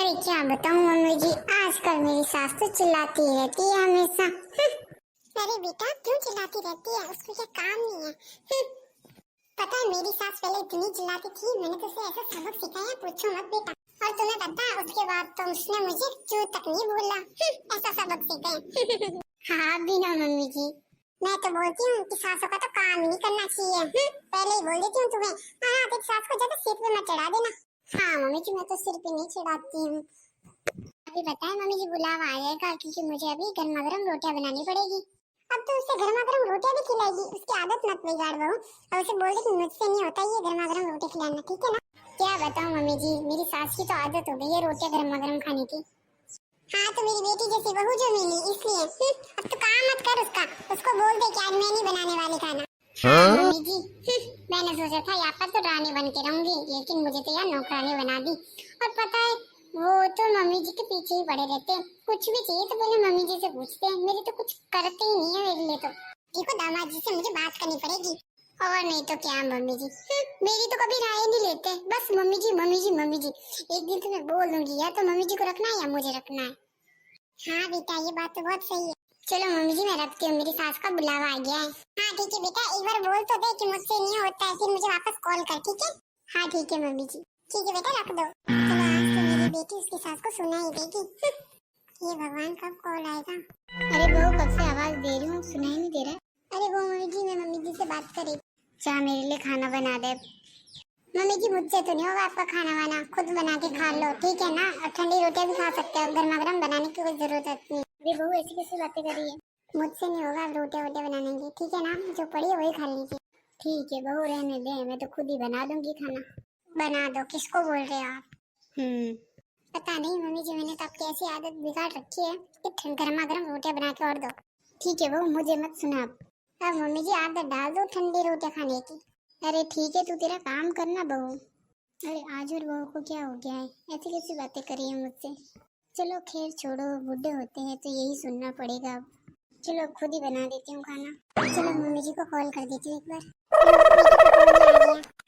अरे क्या बताऊं मम्मी जी, आजकल मेरी सास तो चिल्लाती रहती है हमेशा। अरे बेटा क्यों चिल्लाती रहती है, उसको क्या काम नहीं है। पता है मेरी सास पहले इतनी चिल्लाती थी, मैंने तो उसे ऐसा सबक सिखाया पूछो मत बेटा। और तुम्हें पता है उसके बाद तो उसने मुझे चू तक नहीं बोला। ऐसा सबक सीखा। हाँ भी ना मम्मी जी, मैं तो बोलती हूँ कि सासों का तो काम ही नहीं करना चाहिए। पहले ही बोल देती हूँ तुम्हें। हाँ तेरी सास को ज्यादा सिर पे मत चढ़ा देना। हाँ मम्मी जी, मैं तो सिर पे नहीं चढ़ाती हूँ। अभी बताए मम्मी जी, बुलावा आएगा क्योंकि मुझे अभी गर्मा गर्म रोटियां बनानी पड़ेगी। अब तो उसे गर्मा गर्म रोटियां भी खिलाएगी, उसकी आदत मत बिगाड़ बहू। और उसे बोल दे कि मुझसे नहीं होता ये गर्मा गर्म रोटी खिलाना, ठीक है ना। क्या बताऊं मम्मी जी, मेरी सास की तो आदत हो गई है रोटियां गर्मा गर्म खाने की। हाँ तो मेरी बेटी जैसी बहू जो मिली इसलिए। अब तो काम मत कर उसका, उसको बोल दे कि आज मैं नहीं बनाने वाली खाना। हाँ मम्मी जी, मैंने सोचा था यहाँ पर तो रानी बन के रहूंगी, लेकिन मुझे तो यार नौकरानी बना दी। और पता है वो तो मम्मी जी के पीछे ही पड़े रहते हैं, कुछ भी चाहिए तो पहले मम्मी जी से पूछते हैं, मेरे तो कुछ करते ही नहीं है मेरे लिए। तो देखो दामाद जी से मुझे बात करनी पड़ेगी, और नहीं तो क्या मम्मी जी। मेरी तो कभी राय नहीं लेते, बस मम्मी जी मम्मी जी मम्मी जी। एक दिन तो मैं बोल दूंगी या तो मम्मी जी को रखना है या मुझे रखना है। हाँ बेटा ये बात तो बहुत सही है। चलो मम्मी जी मैं रखती हूँ, मेरी सास का बुलावा आ गया है। हाँ ठीक है बेटा, एक बार बोल तो दे कि मुझसे नहीं होता है, फिर मुझे वापस कॉल कर, ठीक है। हाँ ठीक है मम्मी जी। ठीक है बेटा रख दो। चलो आज तो मेरी बेटी उसकी सास को सुना ही देगी। ये भगवान कब कॉल आएगा। अरे बहू कब से आवाज दे रही हूँ, सुनाई नहीं दे रहा। अरे वो मम्मी जी मैं मम्मी जी से बात करी। चाह मेरे लिए खाना बना दे। मम्मी जी मुझसे तो नहीं होगा आपका खाना वाना, खुद बना के खा लो ठीक है ना। और ठंडी रोटियां भी खा सकते हो, गर्मा गर्म बनाने की कोई जरूरत नहीं। अरे बहू ऐसी कैसी बातें कर रही है, मुझसे नहीं होगा रोटियां वोटियां बनाने की, ठीक है ना। जो पड़ी है वही खा लीजिए। ठीक है बहू रहने दे, मैं तो खुद ही बना दूंगी खाना। बना दो, किसको बोल रहे हो आप। पता नहीं मम्मी जी, मैंने तो आपकी ऐसी आदत बिगाड़ रखी है कि गर्मा गर्म रोटियां बना के और दो। ठीक है बहू मुझे मत सुना आप। अब मम्मी जी आदत डाल दो ठंडी रोटियां खाने की। अरे ठीक है तू तेरा काम करना बहू। अरे आज और बहू को क्या हो गया है, ऐसी कैसी बातें करी है मुझसे। चलो खैर छोड़ो, बुढ़े होते हैं तो यही सुनना पड़ेगा अब। चलो खुद ही बना देती हूँ खाना। चलो मम्मी जी को कॉल कर देती हूँ एक बार।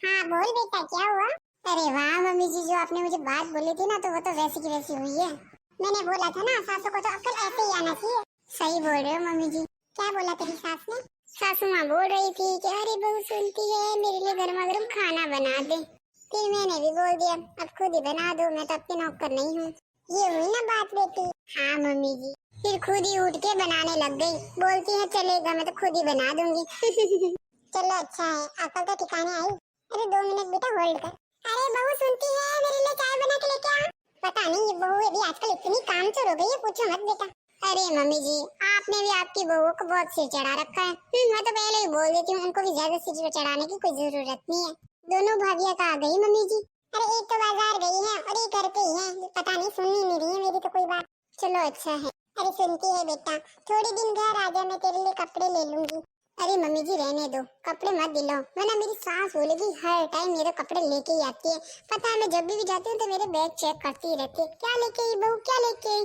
हाँ बोल बेटा क्या हुआ। अरे वाह मम्मी जी, जो आपने मुझे बात बोली थी ना तो वो तो वैसी की वैसी हुई है। मैंने बोला था ना सासू को तो अक्ल ऐसे ही आना चाहिए। सही बोल रहे हो मम्मी जी। क्या बोला तेरी सास ने। सासू माँ बोल रही थी कि अरे बहू सुनती है मेरे लिए गर्मा गर्म खाना बना दे। फिर मैंने भी बोल दिया अब खुद ही बना दो, मैं तो आपकी नौकर नहीं हूँ। ये हुई ना बात बेटी। हाँ मम्मी जी। फिर खुद ही उठ के बनाने लग गई, बोलती है चलेगा मैं तो खुद ही बना दूंगी। चलो अच्छा है, अकल तो ठिकाने आई। अरे 2 मिनट बेटा होल्ड कर। अरे बहू सुनती है मेरे लिए चाय बना के लेके आ। पता नहीं ये बहू अभी आजकल इतनी कामचोर हो गई है, पूछो मत बेटा। अरे मम्मी जी आपने भी आपकी बहू को बहुत सिर चढ़ा रखा है। मैं तो पहले ही बोल देती हूँ, उनको भी ज्यादा सिर चढ़ाने की कोई जरूरत नहीं है। दोनों भाभियां कहाँ गई मम्मी जी। अरे एक तो बाजार गई है और एक घर पे ही है, पता नहीं सुन ही नहीं रही है मेरी तो कोई बात। चलो अच्छा है। अरे सुनती है बेटा थोड़े दिन घर आ जा, मैं तेरे लिए कपड़े ले लूंगी। अरे मम्मी जी रहने दो, कपड़े मत दिलाओ, वरना मेरी सास बोलेगी हर टाइम मेरे कपड़े लेके ही आती है। पता है मैं जब भी जाती हूँ तो मेरे बैग चेक करती रहती है, क्या लेके आई बहू क्या लेके आई।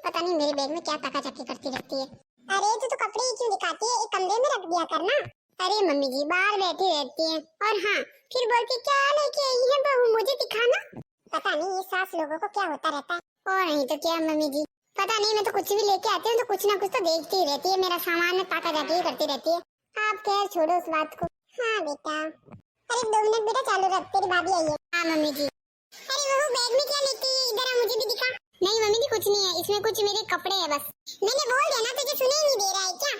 पता नहीं मेरे बैग में क्या तकाचकी करती रहती है। अरे तू तो कपड़े ही क्यों दिखाती है, एक कमरे में रख दिया करना। अरे मम्मी जी बाहर बैठी रहती है, और हाँ फिर बोलती क्या लेके आई है बहू मुझे दिखाना। पता नहीं ये सास लोगों को क्या होता रहता है। और नहीं तो क्या मम्मी जी, पता नहीं मैं तो कुछ भी लेके आती हूँ तो कुछ ना कुछ तो देखती ही रहती है, मेरा सामान में ताका जाके ही करती रहती है। आप खैर छोड़ो उस बात को। हाँ बेटा। अरे 2 मिनट बेटा चालू रख, तेरी भाभी आई है। हाँ मम्मी जी। अरे बहू बैग में क्या लेती है, इधर आ मुझे भी दिखा। नहीं मम्मी जी कुछ नहीं है, इसमें कुछ मेरे कपड़े हैं बस। मैंने बोल दिया ना तुझे सुनाई नहीं दे रहा है क्या।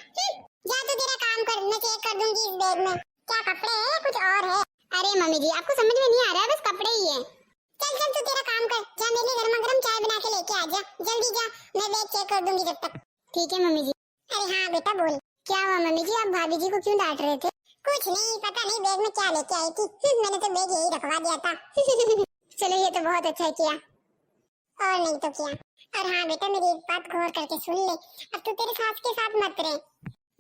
जा तू तेरा काम कर, मैं चेक कर दूंगी इस बैग में क्या कपड़े हैं कुछ और है। अरे मम्मी जी आपको समझ में नहीं आ रहा है, बस कपड़े ही है। चल चल तू तेरा काम कर, जा मेरे लिए गर्मा गर्म चाय बना के लेके आ जा, जल्दी जा, मैं बैग चेक कर दूंगी जब तक। ठीक है मम्मी जी। अरे हाँ बेटा बोल। क्या हुआ मम्मी जी, आप भाभी जी को क्यों डांट रहे थे। कुछ नहीं, पता नहीं बैग में क्या लेके आई थी, मैंने तो बैग यही रखवा दिया था। चलो ये तो बहुत अच्छा किया, और नहीं तो क्या। और हाँ बेटा मेरी एक बात गौर करके सुन ले, अब तू तेरे सास के साथ मत रहे।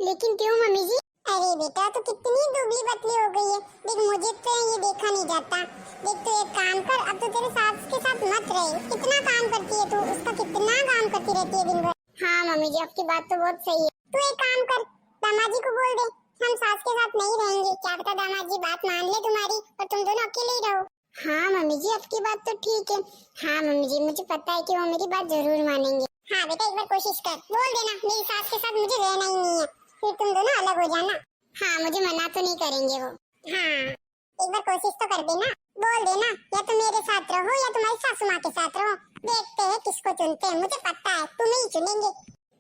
लेकिन क्यों मम्मी जी। अरे बेटा तू कितनी दुबली पतली हो गई है, देख मुझे तो ये देखा नहीं जाता। देख तू एक काम कर, अब तू तेरे सास के साथ मत रहे, कितना काम करती है तू, उसका कितना काम करती रहती है दिन भर। हाँ मम्मी जी आपकी बात तो बहुत सही है। तू एक काम कर, दामाद जी को बोल दे हम सास के साथ नहीं रहेंगे, क्या पता दामाद जी बात मान ले तुम्हारी और तुम दोनों अकेले ही रहो। हाँ मम्मी जी, आपकी बात तो ठीक है। हाँ मम्मी जी, मुझे पता है कि वो मेरी बात जरूर मानेंगे। हाँ बेटा, एक बार कोशिश कर, बोल देना मेरी सास के साथ मुझे रहना ही नहीं है, फिर तुम दोनों अलग हो जाना। हाँ, मुझे मना तो नहीं करेंगे वो। हाँ, एक बार कोशिश तो कर देना, बोल देना या तो मेरे साथ रहो या तुम्हारी सासू माँ के साथ रहो, देखते हैं किसको चुनते हैं। मुझे पता है तुम्हें ही चुनेंगे।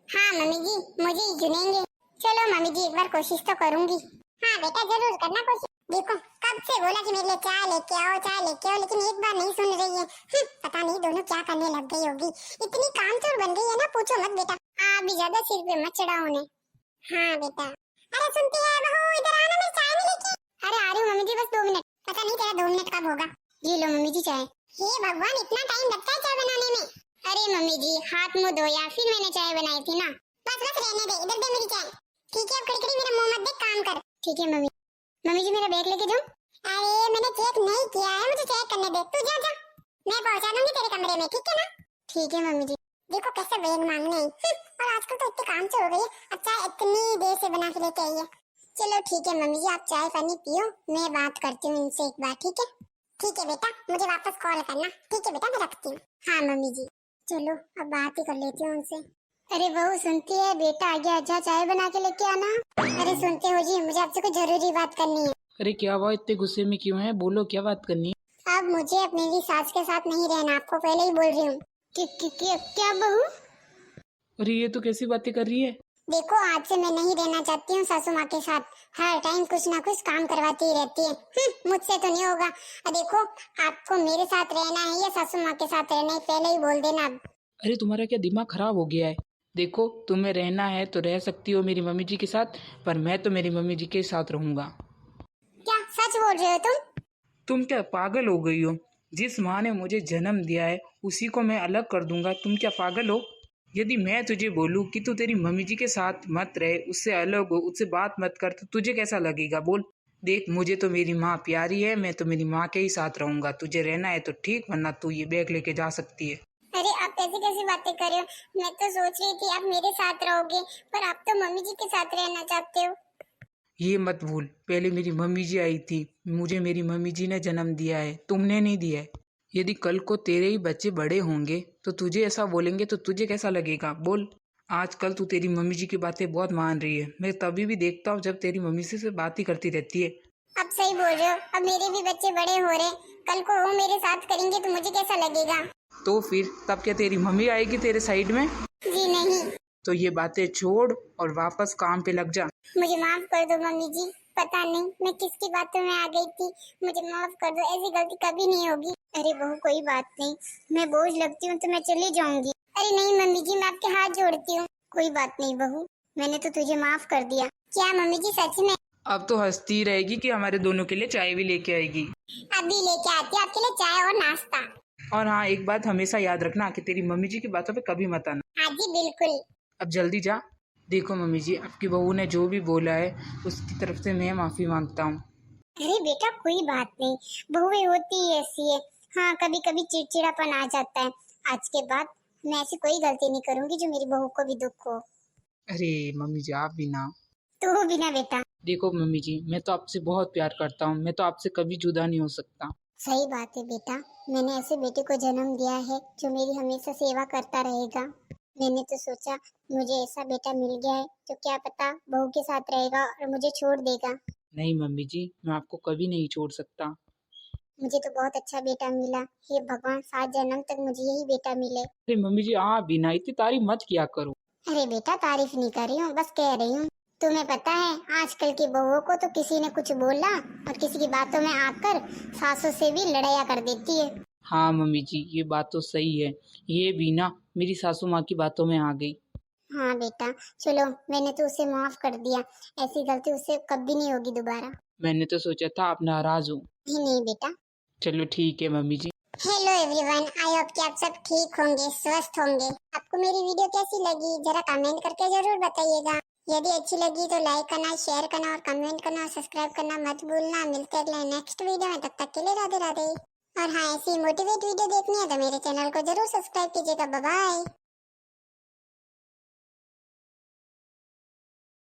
हाँ मम्मी जी, मुझे ही चुनेंगे। चलो मम्मी जी, एक बार कोशिश तो करूंगी। हाँ बेटा, जरूर करना कोशिश। देखो, कब से बोला कि मेरे लिए चाय लेके आओ, चाय लेके आओ, लेकिन एक बार नहीं सुन रही है। पता नहीं दोनों क्या करने लग गई होगी, इतनी कामचोर बन गई है ना, पूछो मत बेटा। आप भी ज्यादा सिर पे मत चढ़ाओ उन्हें। हाँ बेटा। अरे सुनती है बहू, इधर आना, मेरी चाय नहीं लेके। अरे आ रही हूँ मम्मी जी, बस 2 मिनट। पता नहीं तेरा 2 मिनट कब होगा। ये लो मम्मी जी चाय। हे भगवान, इतना टाइम लगता है चाय बनाने में? अरे मम्मी जी, हाथ मुंह धोया फिर मैंने चाय बनाई थी ना। बस बस रहने दे, इधर दे मेरी चाय। ठीक है, अब खड़ी खड़ी मेरा मुंह मत देख, काम कर। ठीक है मम्मी। मम्मी जी, मेरा बैग लेके जाऊं? अरे मैंने चेक नहीं किया है, मुझे चेक करने दे। तू जा जा, मैं पहुंचा दूंगी तेरे कमरे में, ठीक है ना? ठीक है मम्मी जी। देखो कैसे बैग मांगने आई। और आजकल तो इतने काम से हो गई है, अब चाय इतनी देर से बना के लेके आई है। चलो ठीक है मम्मी जी, आप चाय पानी पियो, मैं बात करती हूँ इनसे एक बार, ठीक है? ठीक है बेटा, मुझे वापस कॉल करना। ठीक है बेटा, मैं रखती हूँ। हाँ मम्मी जी। चलो अब बात ही कर लेती हूँ उनसे। अरे बहू सुनती है, बेटा आ गया, अच्छा चाय बना के लेके आना। अरे सुनते हो जी, मुझे आपसे कुछ जरूरी बात करनी है। अरे क्या हुआ, इतने गुस्से में क्यों है? बोलो, क्या बात करनी है? अब मुझे अपनी सास के साथ नहीं रहना, आपको पहले ही बोल रही हूँ। क्या बहू? अरे ये तो कैसी बातें कर रही है? देखो, आज से मैं नहीं रहना चाहती हूँ सासू माँ के साथ। हर टाइम कुछ ना कुछ काम करवाती ही रहती है। मुझसे तो नहीं होगा। देखो, आपको मेरे साथ रहना है या सासू माँ के साथ रहना है, पहले ही बोल देना। अरे तुम्हारा क्या दिमाग खराब हो गया है? देखो, तुम्हें रहना है तो रह सकती हो मेरी मम्मी जी के साथ, पर मैं तो मेरी मम्मी जी के साथ रहूंगा। क्या सच बोल रहे हो तुम? तुम क्या पागल हो गई हो? जिस माँ ने मुझे जन्म दिया है उसी को मैं अलग कर दूंगा? तुम क्या पागल हो? यदि मैं तुझे बोलूं कि तू तेरी मम्मी जी के साथ मत रहे, उससे अलग हो, उससे बात मत कर, तो तुझे कैसा लगेगा? बोल। देख, मुझे तो मेरी माँ प्यारी है, मैं तो मेरी माँ के ही साथ रहूंगा। तुझे रहना है तो ठीक, वरना तू ये बैग लेके जा सकती है। अरे आप कैसी कैसी बातें कर रहे हो? मैं तो सोच रही थी आप मेरे साथ रहोगे, पर आप तो मम्मी जी के साथ रहना चाहते हो। ये मत भूल, पहले मेरी मम्मी जी आई थी, मुझे मेरी मम्मी जी ने जन्म दिया है, तुमने नहीं दिया है। यदि कल को तेरे ही बच्चे बड़े होंगे तो तुझे ऐसा बोलेंगे तो तुझे कैसा लगेगा? बोल। आजकल तू तेरी मम्मी जी की बातें बहुत मान रही है, मैं तभी भी देखता हूँ जब तेरी मम्मी से बात ही करती रहती है। आप सही बोल रहे हो, अब मेरे भी बच्चे बड़े हो रहे, कल को वो मेरे साथ करेंगे तो मुझे कैसा लगेगा? तो फिर तब क्या तेरी मम्मी आएगी तेरे साइड में? जी नहीं। तो ये बातें छोड़ और वापस काम पे लग जा। मुझे माफ कर दो मम्मी जी, पता नहीं मैं किसकी बातों में आ गई थी, मुझे माफ कर दो, ऐसी गलती कभी नहीं होगी। अरे बहू कोई बात नहीं, मैं बोझ लगती हूँ तो मैं चली जाऊंगी। अरे नहीं मम्मी जी, मैं आपके हाथ जोड़ती हूँ। कोई बात नहीं बहू, मैंने तो तुझे माफ कर दिया। क्या मम्मी जी सच में? अब तो हंसती रहेगी कि हमारे दोनों के लिए चाय भी लेके आएगी। अभी लेके आती हूँ आपके लिए चाय और नाश्ता। और हाँ, एक बात हमेशा याद रखना कि तेरी मम्मी जी की बातों पे कभी मत आना। हाँ जी बिल्कुल। अब जल्दी जा। देखो मम्मी जी, आपकी बहू ने जो भी बोला है उसकी तरफ से मैं माफी मांगता हूँ। अरे बेटा कोई बात नहीं, बहुएं होती ही ऐसी है। हाँ, कभी कभी चिड़चिड़ापन आ जाता है। आज के बाद मैं ऐसी कोई गलती नहीं करूंगी जो मेरी बहू को भी दुख हो। अरे मम्मी जी, आप भी ना। तू भी ना बेटा। देखो मम्मी जी, मैं तो आपसे बहुत प्यार करता हूँ, मैं तो आपसे कभी जुदा नहीं हो सकता। सही बात है बेटा, मैंने ऐसे बेटे को जन्म दिया है जो मेरी हमेशा सेवा करता रहेगा। मैंने तो सोचा मुझे ऐसा बेटा मिल गया है जो क्या पता बहू के साथ रहेगा और मुझे छोड़ देगा। नहीं मम्मी जी, मैं आपको कभी नहीं छोड़ सकता। मुझे तो बहुत अच्छा बेटा मिला। हे भगवान, 7 जन्म तक मुझे यही बेटा मिले। अरे मम्मी जी, आप भी ना इतनी तारीफ मत किया करो। अरे बेटा तारीफ नहीं कर रही हूँ, बस कह रही हूँ। तुम्हें पता है आजकल की बहुओं को तो किसी ने कुछ बोला और किसी की बातों में आकर सासों से भी लड़ाइयाँ कर देती है। हाँ मम्मी जी, ये बात तो सही है, ये भी ना मेरी सासू माँ की बातों में आ गई। हाँ बेटा, चलो मैंने तो उसे माफ कर दिया, ऐसी गलती उससे कभी नहीं होगी दोबारा। मैंने तो सोचा था आप नाराज हो। नहीं नहीं बेटा। चलो ठीक है mummy ji. Hello everyone, I hope कि आप सब ठीक होंगे, स्वस्थ होंगे। आपको मेरी वीडियो कैसी लगी जरा कमेंट करके जरूर बताइएगा। यदि अच्छी लगी तो लाइक करना, शेयर करना और कमेंट करना और सब्सक्राइब करना मत भूलना। मिलते हैं अगले नेक्स्ट वीडियो में, तब तक के लिए राधे राधे। और हाँ, ऐसी मोटिवेट वीडियो देखनी है तो मेरे चैनल को जरूर सब्सक्राइब कीजिएगा। Bye bye.